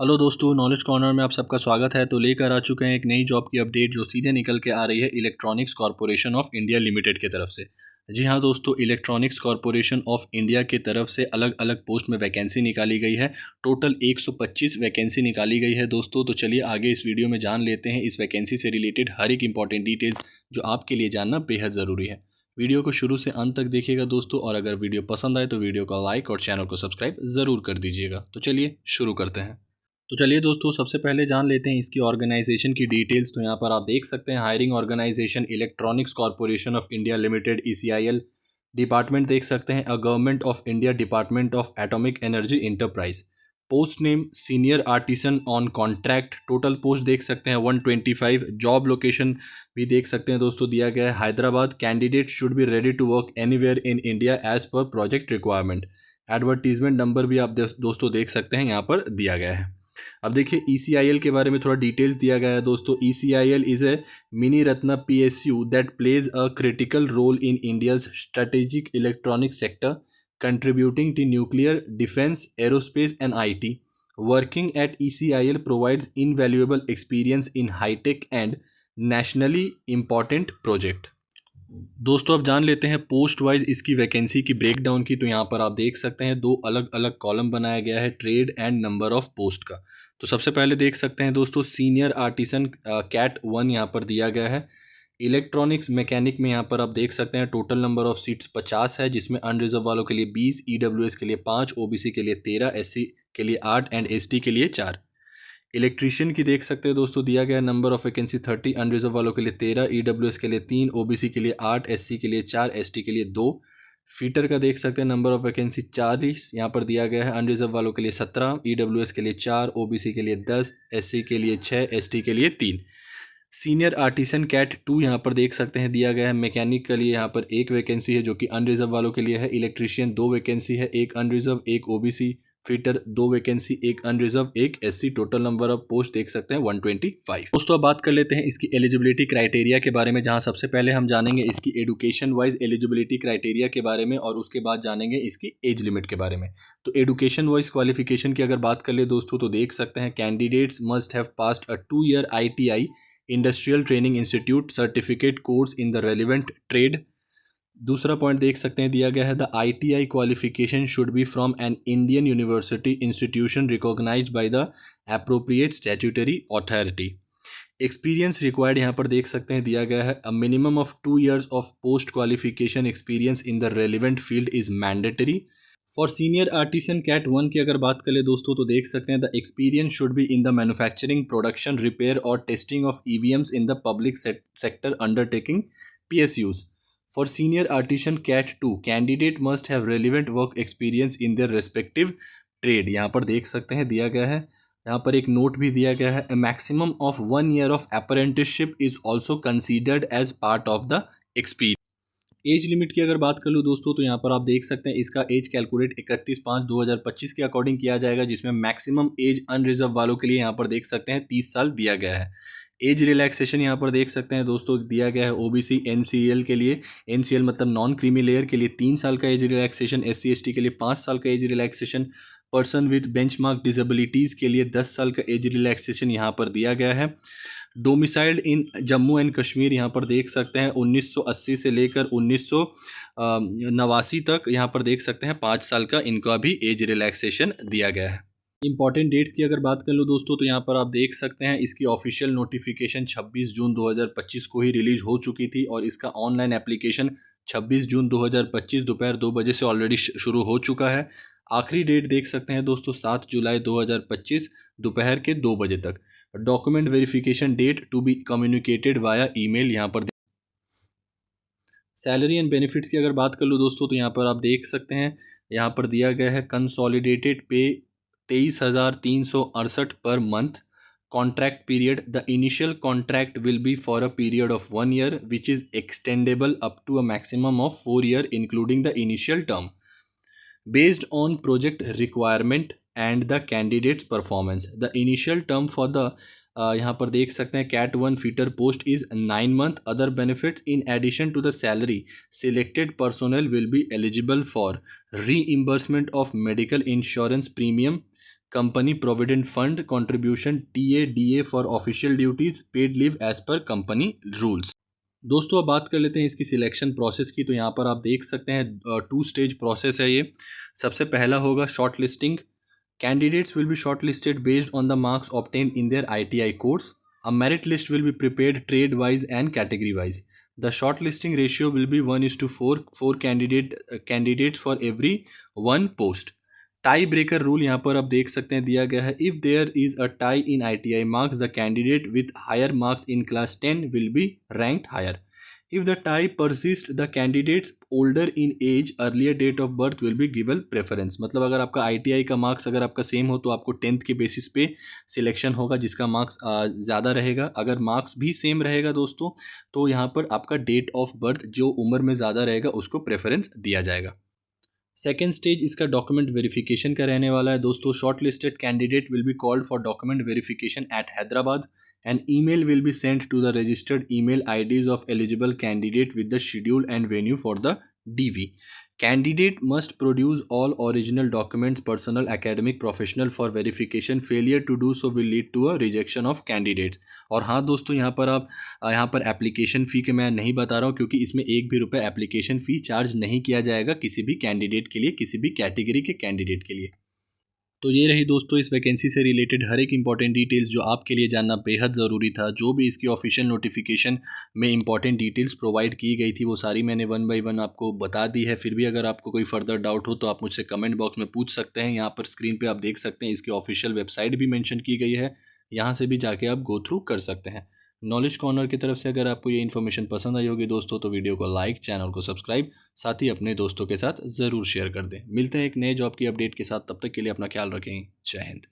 Hello दोस्तों, knowledge corner में आप सबका स्वागत है। तो लेकर आ चुके हैं एक नई जॉब की अपडेट जो सीधे निकल के आ रही है electronics corporation of India limited की तरफ से। जी हाँ दोस्तों, इलेक्ट्रॉनिक्स कॉरपोरेशन ऑफ इंडिया की तरफ से अलग अलग पोस्ट में वैकेंसी निकाली गई है। टोटल 125 वैकेंसी निकाली गई है दोस्तों। तो चलिए आगे इस वीडियो में जान लेते हैं इस वैकेंसी से रिलेटेड हर एक इंपॉर्टेंट डिटेल्स जो आपके लिए जानना बेहद ज़रूरी है। वीडियो को शुरू से अंत तक देखिएगा दोस्तों, और अगर वीडियो पसंद आए तो वीडियो को लाइक और चैनल को सब्सक्राइब ज़रूर कर दीजिएगा। तो चलिए शुरू करते हैं। तो चलिए दोस्तों, सबसे पहले जान लेते हैं इसकी ऑर्गेनाइजेशन की डिटेल्स। तो यहाँ पर आप देख सकते हैं hiring organization electronics corporation of India limited ECIL। Department देख सकते हैं government of India department of atomic energy enterprise. Post name senior artisan on contract. Total post देख सकते हैं 125। जॉब लोकेशन भी देख सकते हैं दोस्तों, दिया गया है Hyderabad. Candidate should be ready to work anywhere in India as per project requirement. Advertisement number भी आप दोस्तों देख सकते हैं यहाँ पर दिया गया है। अब देखिए ECIL के बारे में थोड़ा डिटेल्स दिया गया है दोस्तों। ECIL is a mini Ratna PSU that plays a critical role in India's strategic electronic sector, contributing to nuclear defence, aerospace and IT. Working at ECIL provides invaluable experience in high-tech and nationally important project. दोस्तों अब जान लेते हैं post wise इसकी vacancy की breakdown की। तो यहाँ पर आप देख सकते हैं दो अलग अलग कॉलम बनाया गया है trade and number of post का। तो सबसे पहले देख सकते हैं दोस्तों सीनियर आर्टिसन कैट 1 यहाँ पर दिया गया है। इलेक्ट्रॉनिक्स मैकेनिक में यहाँ पर आप देख सकते हैं टोटल नंबर ऑफ सीट्स 50 है, जिसमें अनरिजर्व वालों के लिए 20, EWS के लिए 5, OBC के लिए 13, SC के लिए 8 एंड ST के लिए 4। इलेक्ट्रीशियन की देख सकते हैं दोस्तों, दिया गया नंबर ऑफ वैकेंसी 30, अनरिजर्व वालों के लिए 13, EWS के लिए 3, OBC के लिए 8, SC के लिए 4, ST के लिए 2। फीटर का देख सकते हैं नंबर ऑफ वैकेंसी 40 यहाँ पर दिया गया है, अनरिजर्व वालों के लिए 17, EWS के लिए 4, OBC के लिए 10, SC के लिए 6, ST के लिए 3। सीनियर आर्टिसन कैट 2 यहाँ पर देख सकते हैं दिया गया है। मैकेनिक के लिए यहाँ पर एक वैकेंसी है जो कि अनरिजर्व वालों के लिए है। इलेक्ट्रीशियन 2 वैकेंसी है, एक अनरिजर्व एक OBC। फिटर 2 वैकेंसी, एक अनरिजर्व एक SC। Total number of post देख सकते हैं 125। दोस्तों अब बात कर लेते हैं इसकी एलिजिबिलिटी क्राइटेरिया के बारे में, जहां सबसे पहले हम जानेंगे इसकी एडुकेशन वाइज एलिजिबिलिटी क्राइटेरिया के बारे में और उसके बाद जानेंगे इसकी एज लिमिट के बारे में। तो एडुकेशन वाइज क्वालिफिकेशन की अगर बात कर ले दोस्तों, तो देख सकते हैं candidates must have passed a 2-year ITI industrial training institute certificate course in the relevant trade. दूसरा पॉइंट देख सकते हैं दिया गया है the ITI qualification should be from an Indian university institution recognised by the appropriate statutory authority. Experience required यहाँ पर देख सकते हैं दिया गया है a minimum of 2 years of post qualification experience in the relevant field is mandatory. For senior artisan cat 1 की अगर बात कर ले दोस्तों, तो देख सकते हैं the experience should be in the manufacturing, production, repair और testing of EVMs in the public sector undertaking PSUs. For senior artisan Cat 2, candidate must have relevant work experience in their respective trade. यहाँ पर देख सकते हैं दिया गया है, यहाँ पर एक नोट भी दिया गया है, a maximum of 1 year of apprenticeship is also considered as part of the experience. Age limit की अगर बात कर लूँ दोस्तों, तो यहाँ पर आप देख सकते हैं इसका एज कैलकुलेट 31/5/2025 के अकॉर्डिंग किया जाएगा, जिसमें मैक्सिमम एज अनरिजर्व वालों के लिए यहाँ पर देख सकते हैं 30 साल दिया गया है। एज रिलैक्सेशन यहाँ पर देख सकते हैं दोस्तों दिया गया है OBC NCL के लिए, NCL मतलब नॉन क्रीमी लेयर के लिए 3 साल का एज रिलैक्सेशन, SC ST के लिए 5 साल का age relaxation, person with benchmark disabilities के लिए 10 साल का एज रिलैक्सेशन यहाँ पर दिया गया है। Domiciled in Jammu and Kashmir यहाँ पर देख सकते हैं 1980 से लेकर 1989 तक यहाँ पर देख सकते हैं 5 साल का इनका भी एज रिलैक्सेशन दिया गया है। इंपॉर्टेंट डेट्स की अगर बात कर लो दोस्तों, तो यहाँ पर आप देख सकते हैं इसकी ऑफिशियल नोटिफिकेशन 26 जून 2025 को ही रिलीज हो चुकी थी, और इसका ऑनलाइन एप्लीकेशन 26 जून 2025 दोपहर 2 बजे से ऑलरेडी शुरू हो चुका है। आखिरी डेट देख सकते हैं दोस्तों 7 जुलाई 2025 दोपहर के 2 बजे तक। Document verification date to be communicated via email. यहाँ पर सैलरी एंड बेनिफिट्स की अगर बात कर लूँ दोस्तों, तो यहाँ पर आप देख सकते हैं यहाँ पर दिया गया है consolidated pay 23,368 per month. Contract period the initial contract will be for a period of 1 year which is extendable up to a maximum of 4 year including the initial term, based on project requirement and the candidate's performance. The initial term for the यहाँ पर देख सकते हैं Cat 1 fitter post is 9 month. Other benefits in addition to the salary, selected personnel will be eligible for reimbursement of medical insurance premium, company provident fund contribution, TA DA for official duties, paid leave as per company rules. दोस्तों अब बात कर लेते हैं इसकी selection process की। तो यहाँ पर आप देख सकते हैं 2 स्टेज प्रोसेस है ये। सबसे पहला होगा short listing. Candidates will be short listed based on the marks obtain in their ITI course. A merit list will be prepared trade wise and category wise. The short listing ratio will be 1:4, 4 candidates for every 1 post. Tie breaker rule यहाँ पर आप देख सकते हैं दिया गया है। If there is a tie in ITI marks, the candidate with higher marks in class 10 will be ranked higher. If the tie persist, the candidates older in age earlier date of birth will be given preference. मतलब अगर आपका ITI का marks अगर आपका same हो तो आपको 10th के बेसिस पे सिलेक्शन होगा जिसका मार्क्स ज़्यादा रहेगा। अगर मार्क्स भी सेम रहेगा दोस्तों तो यहाँ पर आपका डेट ऑफ बर्थ जो उम्र में ज़्यादा रहेगा उसको प्रेफरेंस दिया जाएगा। सेकेंड स्टेज इसका डॉक्यूमेंट वेरिफिकेशन का रहने वाला है दोस्तों। Short listed candidate will be called for document verification at Hyderabad. An email will be sent to the registered email IDs of eligible candidate with the schedule and venue for the DV। Candidate must produce all original documents personal academic professional for verification. Failure to do so will lead to a rejection of candidates. और हाँ दोस्तों यहाँ पर आप यहाँ पर application fee के मैं नहीं बता रहा हूँ क्योंकि इसमें एक भी रुपये एप्लीकेशन फ़ी चार्ज नहीं किया जाएगा किसी भी कैंडिडेट के लिए, किसी भी कैटेगरी के कैंडिडेट के लिए। तो ये रही दोस्तों इस वैकेंसी से रिलेटेड हर एक इंपॉर्टेंट डिटेल्स जो आपके लिए जानना बेहद ज़रूरी था। जो भी इसकी ऑफिशियल नोटिफिकेशन में इंपॉर्टेंट डिटेल्स प्रोवाइड की गई थी वो सारी मैंने 1 बाय 1 आपको बता दी है। फिर भी अगर आपको कोई फर्दर डाउट हो तो आप मुझसे कमेंट बॉक्स में पूछ सकते हैं। यहाँ पर स्क्रीन पर आप देख सकते हैं इसकी ऑफिशियल वेबसाइट भी मैंशन की गई है, यहाँ से भी जाके आप गो थ्रू कर सकते हैं। नॉलेज कॉर्नर की तरफ से अगर आपको ये इन्फॉर्मेशन पसंद आई होगी दोस्तों तो वीडियो को लाइक, चैनल को सब्सक्राइब, साथ ही अपने दोस्तों के साथ ज़रूर शेयर कर दें। मिलते हैं एक नए जॉब की अपडेट के साथ, तब तक के लिए अपना ख्याल रखें। जय हिंद।